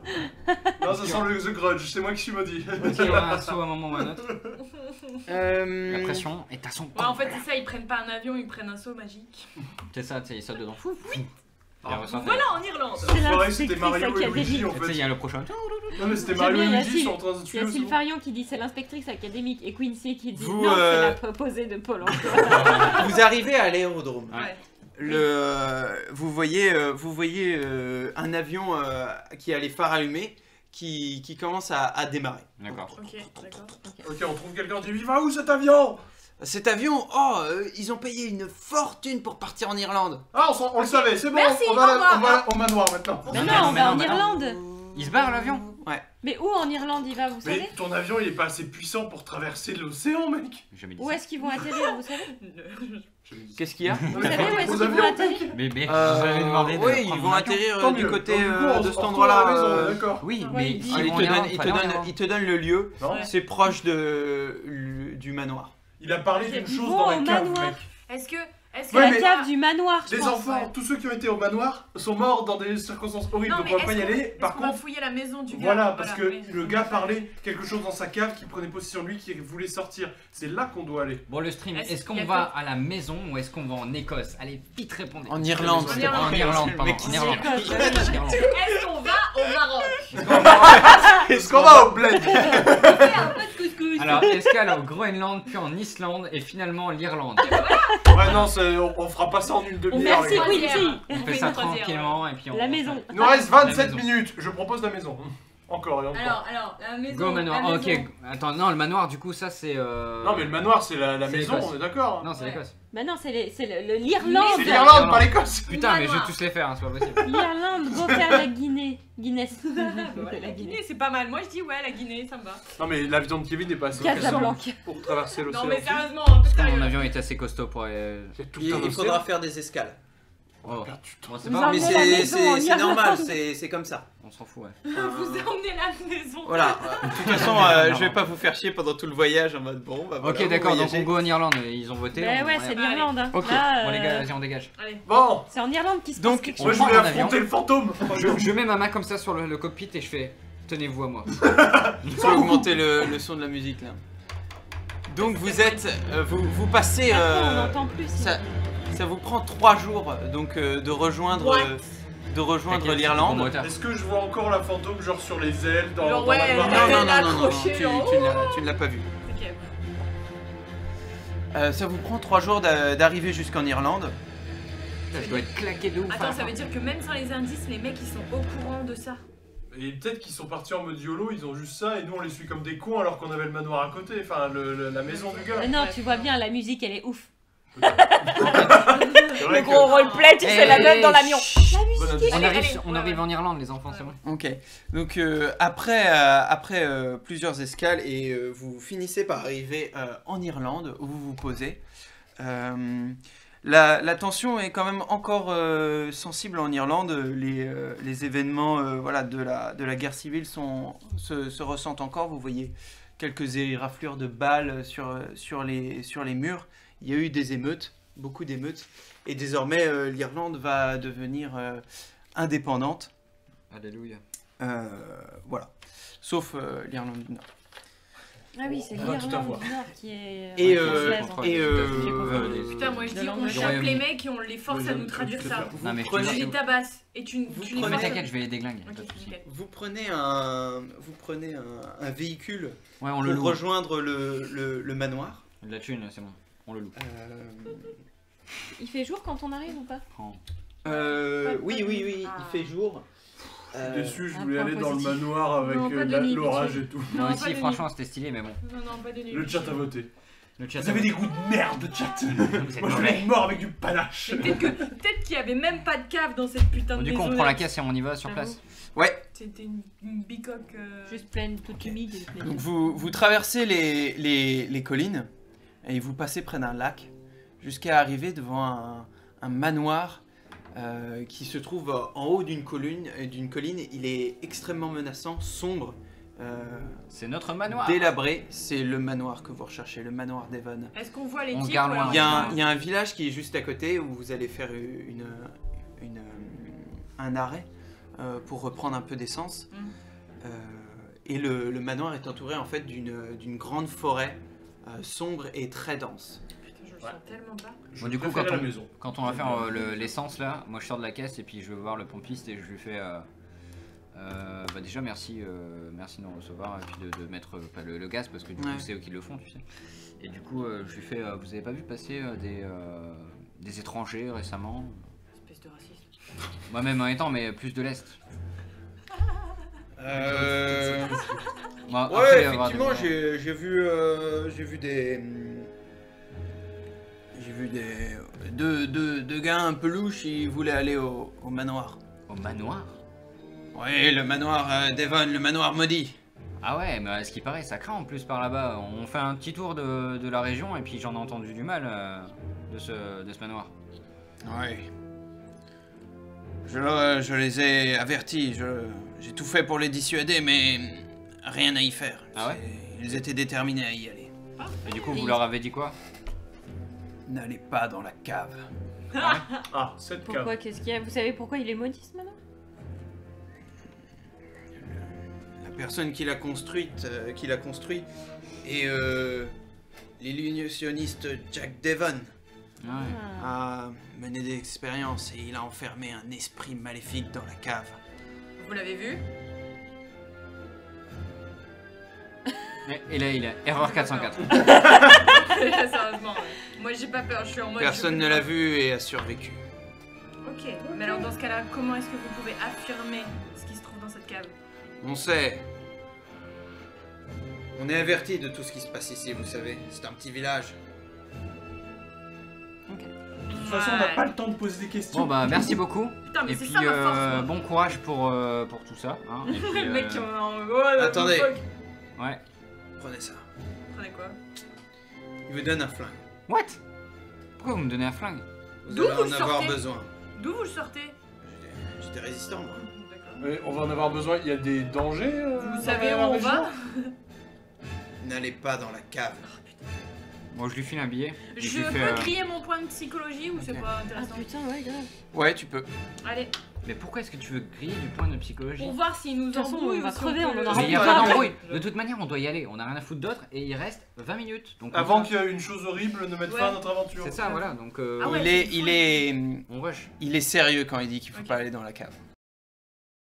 S2: Non, ça sent le The Grudge, c'est moi qui suis maudit.
S3: lance. Ok, un saut à un moment ou à un autre. La
S1: La
S3: pression est à son
S4: Ouais, en fait, c'est ça, ils prennent pas un avion, ils prennent un saut magique.
S3: C'est ça, tu sais, il saute dedans. Il
S2: Ah,
S3: ressort.
S4: Voilà, en Irlande.
S5: C'est
S2: Pareil, c'était
S5: l'inspectrice
S2: Mario et
S5: académique.
S2: Luigi en
S3: Tu sais, il
S2: fait.
S3: y a le prochain.
S2: Non, mais c'était
S5: J'aime
S2: Mario
S5: bien,
S2: et
S5: il y a
S2: Luigi
S5: Syl-
S2: sont en train de se
S5: Il y
S2: tuer.
S5: a
S2: c'est bon.
S5: Sylvarion qui dit c'est l'inspectrice académique et Quincy qui dit
S1: Vous,
S5: non, c'est la proposée de Pôle emploi.
S1: Vous arrivez à l'aérodrome.
S4: Ouais.
S1: Vous voyez un avion qui a les phares allumés qui commence à démarrer.
S3: D'accord.
S4: Ok, d'accord.
S2: Ok, on trouve quelqu'un qui dit il va où cet avion?
S1: Cet avion, ils ont payé une fortune pour partir en Irlande.
S2: Ah, on le savait, c'est bon,
S4: Merci,
S2: on
S4: au
S2: va
S4: revoir.
S2: au manoir maintenant.
S5: Mais
S3: Non,
S5: non,
S3: non,
S5: on
S3: mais
S5: va
S3: non,
S5: en
S3: mais non.
S5: Irlande.
S3: Il se barre l'avion?
S1: Ouais.
S5: Mais où en Irlande il va, vous savez?
S2: Mais ton avion, il est pas assez puissant pour traverser l'océan, mec.
S3: J'ai jamais dit
S5: Où
S3: ça.
S5: est-ce qu'ils vont atterrir, vous savez?
S1: Qu'est-ce qu'il y a?
S5: Vous savez où est-ce
S2: Aux
S5: qu'ils vont
S2: avions,
S5: atterrir?
S3: Mais j'avais demandé de
S1: Oui,
S3: prendre
S1: ils
S3: mon
S1: vont
S3: avion.
S1: atterrir
S2: Tant
S1: du
S2: mieux.
S1: côté
S2: Donc, du coup,
S1: de
S2: on
S1: cet
S2: se retrouve
S1: endroit-là.
S2: à la maison, d'accord.
S3: Oui,
S5: Ouais,
S3: mais
S5: il dit-
S3: s'ils
S1: Il
S3: vont
S1: te
S3: en
S1: donne,
S3: Irlande,
S1: il te
S3: fallait en
S1: donne,
S3: Irlande.
S1: il te donne le lieu.
S2: Non.
S4: Ouais.
S1: C'est proche du manoir.
S2: Il a parlé d'une
S5: Ils
S2: chose
S5: vont
S2: dans la
S5: au
S2: cave,
S5: manoir.
S2: mec.
S4: Est-ce que
S5: C'est
S2: Ouais,
S5: la
S2: mais-
S5: cave du manoir, je
S2: Les
S5: pense.
S2: enfants, tous ceux qui ont été au manoir sont morts dans des circonstances horribles,
S4: non,
S2: donc
S4: mais
S2: on va pas y
S4: est-ce qu'on
S2: aller.
S4: est-ce
S2: Par
S4: qu'on va
S2: contre,
S4: fouiller la maison du gars?
S2: voilà, parce que
S4: oui.
S2: le gars parlait quelque chose dans sa cave qui prenait possession de lui, qui voulait sortir. C'est là qu'on doit aller.
S3: Bon, le stream,
S4: Est-ce
S3: est-ce qu'on
S4: qu'il y a
S3: va à la maison ou est-ce qu'on va en Écosse? Allez, vite répondez.
S1: En Irlande.
S3: En Irlande, pardon.
S1: Mec,
S3: En Irlande.
S5: Écosse,
S3: En Irlande.
S4: Est-ce qu'on va au Maroc?
S2: Est-ce qu'on va au bled?
S4: Fais un peu de couscous.
S3: Alors, escale au Groenland, puis en Islande et finalement l'Irlande.
S2: Ouais, non, on fera pas ça en une demi-heure,
S5: Merci,
S2: les gars.
S5: Quincy.
S3: On fait
S4: fait
S3: ça
S4: une croisière,
S3: tranquillement et puis on.
S5: La maison.
S2: Il nous reste
S3: La
S2: 27
S3: maison.
S2: minutes. Je propose la maison. Encore et encore.
S4: Alors, la maison.
S3: Go manoir.
S4: la
S3: Oh, ok,
S4: maison.
S3: attends, non, le manoir, du coup, ça c'est.
S2: Non, mais le manoir, c'est la
S3: C'est
S2: maison,
S3: l'Écosse.
S2: on est d'accord.
S3: Non, c'est
S4: Ouais.
S3: l'Écosse.
S5: Bah non, c'est l'Irlande.
S2: C'est l'Irlande, pas l'Écosse.
S3: Putain, mais je vais
S4: Manoir.
S3: tous les faire, hein, c'est pas possible.
S5: L'Irlande, go faire la Guinée. Guinness.
S4: Ouais, la Guinée, c'est pas mal. Moi, je dis ouais, la Guinée, ça me va.
S2: Non, mais l'avion de Kevin n'est pas assez
S5: Casablanca.
S2: pour traverser l'océan.
S4: Non, mais sérieusement, un peu
S3: Mon
S4: sérieux.
S3: avion est assez costaud pour.
S2: C'est tout
S1: Il,
S2: un
S1: il
S2: océan.
S1: faudra faire des escales.
S3: Oh.
S2: Merde, putain.
S3: Bon, c'est
S5: Vous
S3: pas.
S5: emmenez
S1: Mais
S5: la
S1: c'est
S5: maison en
S1: c'est
S5: Irlande.
S1: normal, c'est comme ça.
S3: On s'en fout, ouais.
S4: Vous emmenez la maison.
S1: Voilà. De toute façon, je vais pas vous faire chier pendant tout le voyage en mode bon. Bah, voilà,
S3: Ok,
S1: vous
S3: d'accord, donc
S1: voyagez.
S3: on go en Irlande. Ils ont voté.
S5: Bah ouais, c'est l'Irlande. Hein.
S1: Ok.
S5: Là,
S3: Bon, les gars, vas-y, on dégage.
S4: Allez.
S2: Bon,
S5: c'est en Irlande qu'il se
S1: Donc,
S5: passe quelque
S2: moi
S5: chose.
S2: je voulais
S3: prend mon
S2: affronter
S3: avion.
S2: le fantôme.
S3: Je mets ma main comme ça sur le cockpit et je fais. Tenez-vous à moi.
S1: Il faut augmenter le son de la musique là. Donc vous êtes, vous passez,
S5: Après, on n'entend plus.
S1: ça- ça vous prend 3 jours donc de rejoindre,
S4: What
S3: T'inquiète,
S1: l'Irlande.
S3: c'est bon moteur.
S2: Est-ce que je vois encore la fantôme, genre sur les ailes, dans,
S4: Genre,
S2: dans
S4: ouais,
S2: la
S1: Non,
S2: marée
S1: non, non, non, non,
S4: accroché, genre,
S1: tu ne l'as pas vu.
S4: Ok.
S1: Ça vous prend 3 jours d'arriver jusqu'en Irlande.
S3: Putain, je dois être claqué de ouf.
S4: Attends, ça veut dire que même sans les indices, les mecs ils sont au courant de ça.
S2: Et peut-être qu'ils sont partis en mode YOLO, ils ont juste ça, et nous on les suit comme des cons alors qu'on avait le manoir à côté, enfin la maison du gars.
S5: Non, tu vois bien, la musique, elle est ouf.
S2: C'est vrai
S5: Le gros roleplay, tu fais la meuf dans l'avion.
S2: Bonne indice.
S3: On
S4: Allez,
S3: arrive,
S4: allez,
S3: on
S4: ouais,
S3: arrive
S4: ouais.
S3: en Irlande, les enfants, c'est bon.
S1: Ok. Donc après plusieurs escales et vous finissez par arriver en Irlande où vous vous posez. La tension est quand même encore sensible en Irlande. Les événements voilà, de la guerre civile se ressentent encore. Vous voyez quelques éraflures de balles sur les murs. Il y a eu des émeutes, beaucoup d'émeutes. Et désormais, l'Irlande va devenir indépendante.
S3: Alléluia.
S1: Voilà. Sauf l'Irlande du Nord.
S5: Ah oui, c'est
S2: On va tout
S5: l'Irlande
S2: avoir.
S5: du Nord qui est.
S1: Et,
S5: française, en fait.
S1: et,
S4: Putain, moi je
S5: De
S4: dis, on
S5: l'Angleterre.
S4: chope
S3: Royaume-Uni.
S4: les mecs et on les force à nous traduire ça.
S3: Non, mais je te
S1: prenez-
S4: Tu
S3: jure,
S4: les tabasses et tu les
S1: prenez-
S3: Mais
S4: forces.
S3: t'inquiète, je vais les déglinguer.
S4: Ok,
S3: pas de soucis.
S4: nickel.
S1: vous prenez un véhicule
S3: Ouais, on
S1: pour
S3: le loue.
S1: rejoindre le manoir.
S3: De la thune, c'est bon. On le loue.
S5: Il fait jour quand on arrive ou pas?
S3: Prends.
S1: Oui,
S4: Ah.
S1: il fait jour.
S2: Je suis déçu, je
S5: un
S2: voulais
S5: point
S2: aller dans le
S5: positif.
S2: manoir avec
S4: Non, pas de nuit,
S2: l'orage
S4: pitié.
S2: et tout.
S3: Non,
S4: pas
S3: ici,
S4: de
S3: franchement, c'était stylé, mais bon.
S4: Non, non, pas de nuit.
S2: Le chat a voté.
S3: Le chat.
S2: Vous avez des goûts de merde, le chat. Moi je voulais être mort avec du panache.
S4: Mais peut-être qu'il y avait même pas de cave dans cette putain
S3: Bon,
S4: de
S3: du coup,
S4: maison.
S3: on prend la caisse et on y va sur place.
S1: Ouais.
S4: C'était une bicoque.
S5: Juste pleine, toute humide. et pleine.
S1: Donc vous traversez les collines et vous passez près d'un lac jusqu'à arriver devant un manoir qui se trouve en haut d'une colline. Il est extrêmement menaçant, sombre,
S3: C'est notre manoir.
S1: délabré. C'est le manoir que vous recherchez, le manoir d'Evan.
S4: Est-ce qu'on voit les
S3: On se
S4: types
S3: garde
S4: ou
S3: loin.
S4: alors
S1: Il y a un village qui est juste à côté où vous allez faire un arrêt pour reprendre un peu d'essence. Et le manoir est entouré en fait d'une grande forêt sombre et très dense.
S4: Putain, je le sens tellement pas.
S3: Bon, du coup,
S2: préfère
S3: quand
S2: la
S3: on-
S2: maison.
S3: Quand on va faire l'essence là, moi je sors de la caisse et puis je vais voir le pompiste et je lui fais bah déjà merci de nous recevoir et puis de mettre pas le gaz parce que du coup
S1: Ouais.
S3: c'est eux qui le font, tu sais. Et du coup je lui fais vous avez pas vu passer des étrangers récemment?
S4: Espèce de raciste.
S3: Moi-même en étant mais plus de l'Est. Bon, après,
S1: Ouais,
S3: avoir
S1: effectivement,
S3: des-
S1: j'ai vu deux gars un peu louches, ils voulaient aller au manoir.
S3: Au manoir?
S1: Oui, le manoir Devon, le manoir maudit.
S3: Ah ouais, mais à ce qui paraît, ça craint en plus par là-bas. On fait un petit tour de la région et puis j'en ai entendu du mal de ce manoir.
S1: Oui. Je les ai avertis, j'ai tout fait pour les dissuader, mais rien à y faire.
S3: Ah ouais?
S1: Ils étaient déterminés à y aller.
S3: Et du coup, vous leur avez dit quoi?
S1: N'allez pas dans la cave.
S2: Ah, cette cave.
S5: Pourquoi? Qu'est-ce qu'il y a? Vous savez pourquoi il est maudit ce manoir?
S1: La personne qui l'a construit est l'illusionniste Jack Devon.
S3: Ouais.
S1: A mené des expériences et il a enfermé un esprit maléfique dans la cave.
S4: Vous l'avez vu?
S3: Et là, il a erreur 404.
S4: Sérieusement, ouais. Moi j'ai pas peur, je suis en mode.
S1: Personne ne l'a vu et a survécu.
S4: Ok, mais alors dans ce cas-là, comment est-ce que vous pouvez affirmer ce qui se trouve dans cette cave?
S1: On sait. On est averti de tout ce qui se passe ici, vous savez. C'est un petit village.
S2: De toute façon, on n'a pas le temps de poser des questions.
S3: Bon bah merci beaucoup.
S4: Putain, mais
S3: Et
S4: c'est
S3: puis
S4: ça ma force, moi.
S3: bon courage pour tout ça. Hein. Et puis,
S4: Le mec qui en a en gros.
S1: Attendez.
S3: Ouais.
S1: Prenez ça.
S4: Prenez quoi?
S1: Il vous donne un flingue.
S3: What? Pourquoi vous me donnez un flingue?
S1: Vous
S4: D'où
S1: allez
S4: vous
S1: en
S4: le
S1: avoir
S4: sortez
S1: besoin.
S4: D'où vous le sortez?
S1: J'étais résistant, moi.
S4: D'accord.
S2: Mais on va en avoir besoin, il y a des dangers.
S4: Vous
S2: dans
S4: savez où
S2: la
S4: on
S2: région
S4: va?
S1: N'allez pas dans la cave.
S3: Moi je lui file un billet. Et
S4: Je
S3: lui
S4: peux
S3: fais,
S4: crier mon point de psychologie ou c'est
S1: Ok.
S4: pas
S5: Ah
S4: intéressant?
S5: putain, ouais, grave.
S1: Ouais, tu peux.
S4: Allez,
S3: Mais pourquoi est-ce que tu veux griller du point de psychologie?
S4: pour voir s'il nous
S5: De toute façon,
S4: embrouille
S5: on va
S4: ou si
S5: crever,
S4: peut
S5: on en
S4: le-
S5: aura
S3: Mais il n'y a
S5: pas
S3: pas
S5: de-
S3: d'embrouille. De toute manière, on doit y aller. On n'a rien à foutre d'autre et il reste 20 minutes. Donc on
S2: Avant
S3: va.
S2: qu'il y ait une chose horrible ne mette
S4: Ouais.
S2: fin à notre aventure.
S3: C'est ça, voilà. Donc
S4: Ah ouais.
S1: il est
S3: on rush.
S1: sérieux quand il dit qu'il faut
S4: Ok.
S1: pas aller dans la cave.